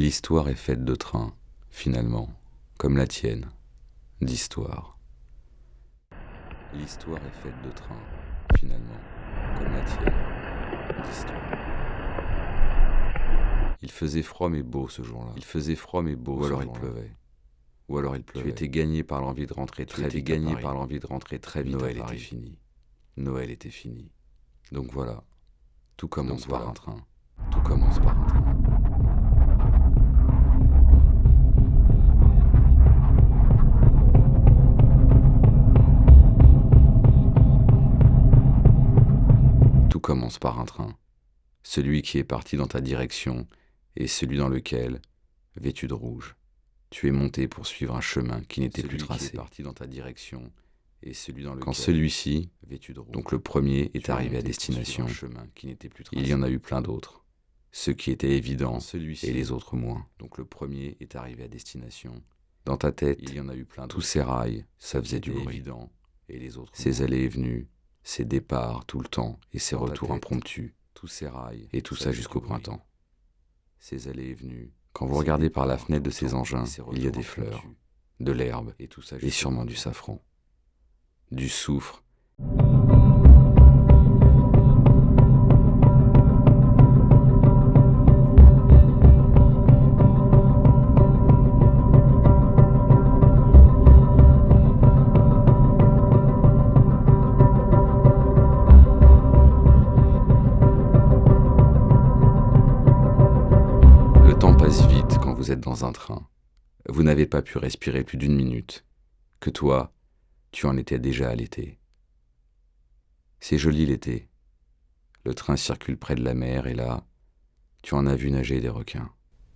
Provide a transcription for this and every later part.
L'histoire est faite de trains, finalement, comme la tienne, d'histoire. L'histoire est faite de trains, finalement, comme la tienne, d'histoire. Il faisait froid mais beau ce jour-là. Il faisait froid mais beau. Ou alors il pleuvait. Ou alors il pleuvait. Tu étais gagné par l'envie de rentrer très vite. Gagné par l'envie de rentrer très vite. Noël était fini. Noël était fini. Donc voilà. Tout commence par un train. Tout commence par un train. Tout commence par un train. Celui qui est parti dans ta direction et celui dans lequel, vêtu de rouge, tu es monté pour suivre un chemin qui n'était plus tracé. Qui est parti dans ta direction et celui dans lequel, quand celui-ci, vêtu de rouge, donc le premier, est arrivé à destination, il y en a eu plein d'autres. Ceux qui étaient évidents et les autres moins. Donc le premier est arrivé à destination. Dans ta tête, il y en a eu plein. Tous ces rails, ça faisait du bruit. Et les autres ces allées et venues, ces départs tout le temps et ces retours impromptus. Tous ces rails et tout ça jusqu'au printemps. Ces allées et venues. Quand vous regardez par la fenêtre de ces engins, il y a des fleurs, de l'herbe et sûrement du safran, du soufre. Le temps passe vite quand vous êtes dans un train. Vous n'avez pas pu respirer plus d'une minute. Que toi, tu en étais déjà à l'été. C'est joli l'été. Le train circule près de la mer et là, tu en as vu nager des requins.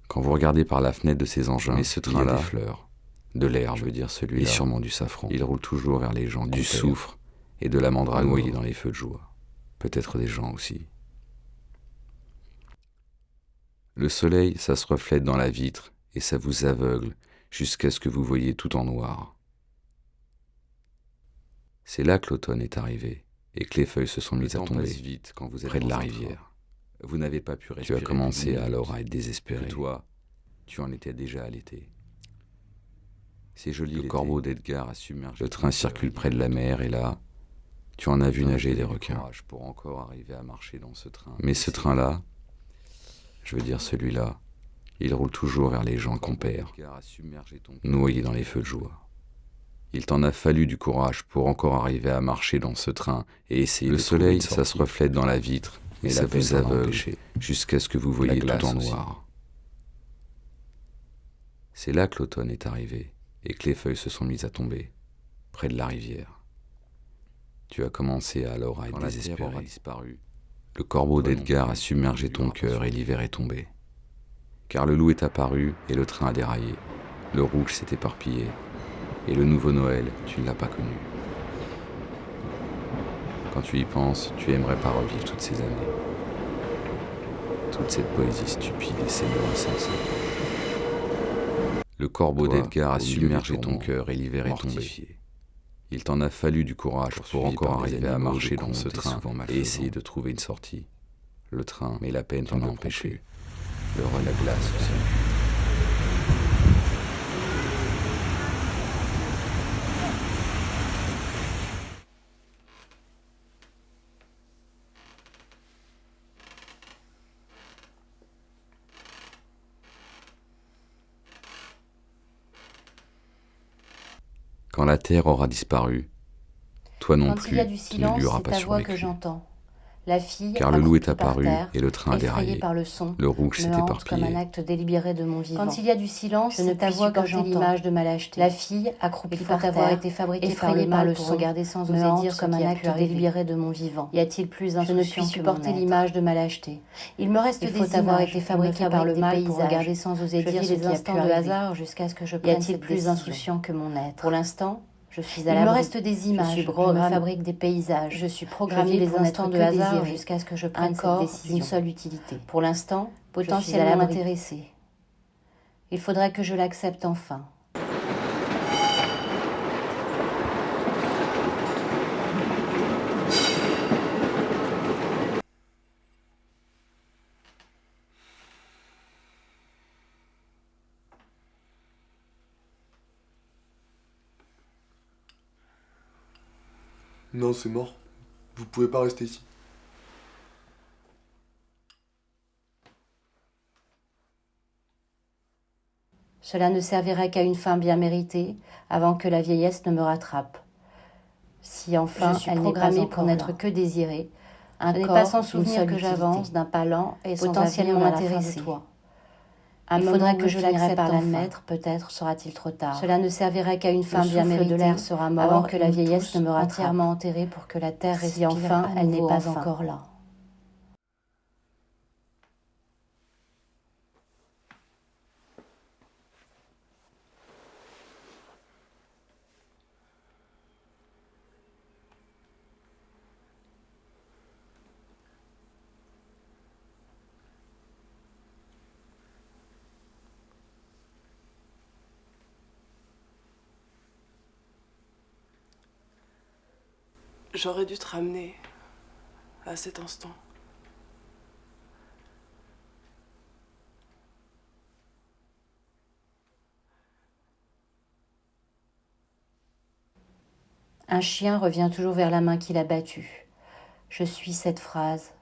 Quand vous regardez par la fenêtre de ces engins, ce train-là, il y a des fleurs, de l'herbe, je veux dire celui-là, et sûrement du safran. Il roule toujours vers les gens, du soufre et de la mandragore noyée dans les feux de joie. Peut-être des gens aussi. Le soleil, ça se reflète dans la vitre et ça vous aveugle jusqu'à ce que vous voyez tout en noir. C'est là que l'automne est arrivé et que les feuilles se sont mises à tomber vite quand vous êtes près de la rivière. Vous n'avez pas pu respirer. Tu as commencé alors à être désespéré. Que toi, tu en étais déjà à l'été. C'est joli. Le corbeau d'Edgar a submergé. Le train circule près de la mer et là, tu en as vu nager des requins. Pour encore arriver à marcher dans ce train. Mais ce train-là, je veux dire celui-là, il roule toujours vers les gens qu'on perd, noyés dans les feux de joie. Il t'en a fallu du courage pour encore arriver à marcher dans ce train et essayer de trouver une sortie. Le soleil, ça se reflète dans la vitre et ça vous aveugle jusqu'à ce que vous voyez tout en noir. C'est là que l'automne est arrivé et que les feuilles se sont mises à tomber, près de la rivière. Tu as commencé alors à être désespéré. Le corbeau d'Edgar a submergé ton cœur et l'hiver est tombé. Car le loup est apparu et le train a déraillé. Le rouge s'est éparpillé. Et le nouveau Noël, tu ne l'as pas connu. Quand tu y penses, tu aimerais pas revivre toutes ces années. Toute cette poésie stupide et ces mots insensés. Le corbeau d'Edgar a submergé ton cœur et l'hiver est tombé. Il t'en a fallu du courage pour encore arriver à marcher dans ce train et essayer de trouver une sortie. Le train, mais la peine t'en a empêché. Le rhum, la glace aussi. Quand la terre aura disparu, toi non plus, tu ne lui auras pas survécu. La fille, car le loup est apparu et le train a effrayée déraillé. par le son, Le rouge s'est me hante éparpillé. comme un acte délibéré de mon vivant. Quand il y a du silence, Je ne c'est ta puis voix que supporter j'entends. l'image de ma lâcheté. La fille, accroupie Il faut par avoir terre, été fabriquée effrayée par le pour son, regarder sans me oser hante dire comme ce qui un a acte pu arriver. délibéré de mon vivant. Y a-t-il plus Je ne insouciant puis que supporter mon être? l'image de ma lâcheté. Il me reste Il des faut avoir images été qui me fabriqué par le fabriquent mal des pour paysages. regarder sans oser Je dire vis ce les qui a pu instants de arriver. hasard jusqu'à ce que je Y prenne a-t-il cette plus décision. insouciant que mon être? Pour l'instant, je suis à Il l'abri. me reste des images, Je suis je me programmée. fabrique des paysages. Je suis Je programmée vis les pour instants n'être de que hasard désirée. jusqu'à ce que je Un prenne cette corps décision. d'une seule utilité. Pour l'instant, Potentiellement je suis à l'abri. intéressée. Il faudrait que je l'accepte enfin. Non, c'est mort. Vous pouvez pas rester ici. Cela ne servirait qu'à une fin bien méritée, avant que la vieillesse ne me rattrape. Si enfin Je suis elle n'est pas programmée encore pour n'être là. que désirée, Un ce n'est corps, pas sans une souvenir seule que utilité. j'avance d'un pas lent et Potentiellement potentiellement intéressée. intéressé. Toi. Il faudrait que je finirai l'accepte par enfin. l'admettre, peut-être sera-t-il trop tard. Cela ne servirait qu'à une fin Le bien souffle méritée, de l'air sera mort avant que et la nous vieillesse tous ne me rattrape. entièrement enterrés pour que la terre Si respire enfin à elle n'est nouveau pas enfin. encore là. J'aurais dû te ramener à cet instant. Un chien revient toujours vers la main qui l'a battu. Je suis cette phrase.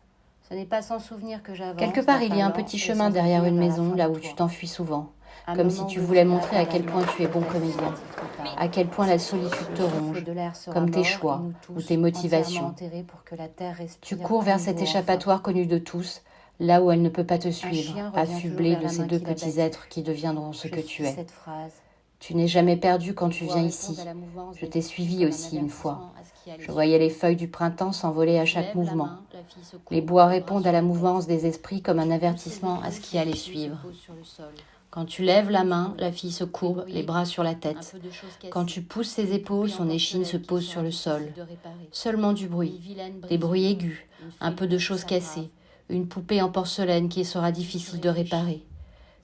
Ce n'est pas sans souvenir que j'avance. Quelque part, d'un il pas y a un lent petit et chemin sans derrière revenir une vers la maison, fin là de où toi. tu t'enfuis souvent. Un Comme moment si où tu je voulais finirai montrer par à quel point l'admettre, tu es bon peut-être comédien. sera-t-il trop tard. À quel point la solitude te Le souffle ronge, de l'air sera comme tes mort et choix nous ou tous tes motivations. entièrement enterrés pour que la terre respire Tu cours à vers cet nouveau échappatoire connu de tous, là où elle ne peut pas te chien suivre, revient affublé toujours vers de la ces main deux qui l'a petits battu. êtres qui deviendront ce Je que suis tu es. cette phrase. Tu n'es jamais perdu quand Les tu bois viens répondent ici. à la mouvance Je des t'ai esprits suivi comme un aussi une fois. avertissement à ce qui allait Je suivre. voyais les feuilles du printemps s'envoler à Tu chaque lèves la mouvement. main, la fille se Les courbe, bois les bras répondent sur à la tête. mouvance des esprits comme un Tu pousses avertissement les à ce épaules, qui allait les pieds se suivre. posent sur le sol. Quand tu lèves la main, la fille se courbe, les bras sur la Un tête. peu de choses cassées. Quand tu pousses ses Une épaules, poupée son en échine se porcelaine qui pose sera sur le difficile sol. de réparer. Seulement du Une bruit, vilaine des bruits brisure, aigus, une un peu fêlure de qui choses s'aggrave. cassées, une poupée en porcelaine qui sera Puis tu difficile de réfléchis. réparer,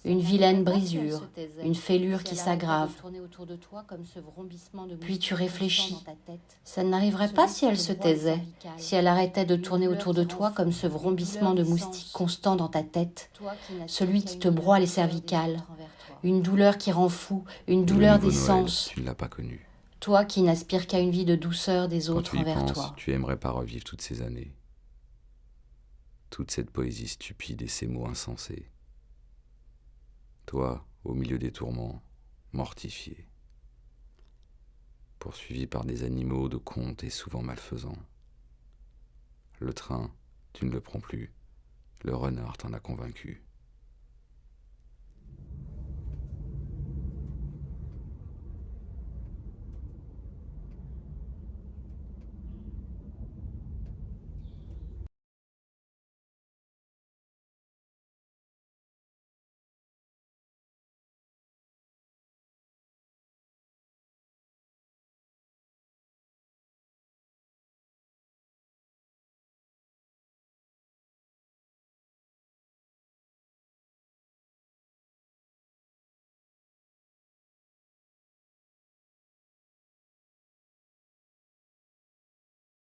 Ça une n'arriverait vilaine pas si elle brisure, se taisait, une fêlure si qui elle arrêtait de s'aggrave. tourner autour de toi comme ce vrombissement de Puis tu moustiques réfléchis. constant dans ta tête. Ça n'arriverait Celui pas qui si elle te se broie les taisait, cervicales. si elle arrêtait de Une tourner douleur autour qui de rend toi fou, comme ce une vrombissement douleur de des moustiques sens. constant dans ta tête, Toi qui n'aspires celui qu'à qui une te broie les douceur des cervicales, autres envers toi. une douleur qui rend fou, une Le douleur nouveau des Noël, sens, tu ne l'as pas connu. toi qui n'aspires qu'à une vie de douceur des Quand autres tu y envers penses, toi. tu aimerais pas revivre toutes ces années. Toute cette poésie stupide et ces mots insensés. Toi, au milieu des tourments, mortifié, poursuivi par des animaux de contes et souvent malfaisants. Le train, tu ne le prends plus. Le renard t'en a convaincu.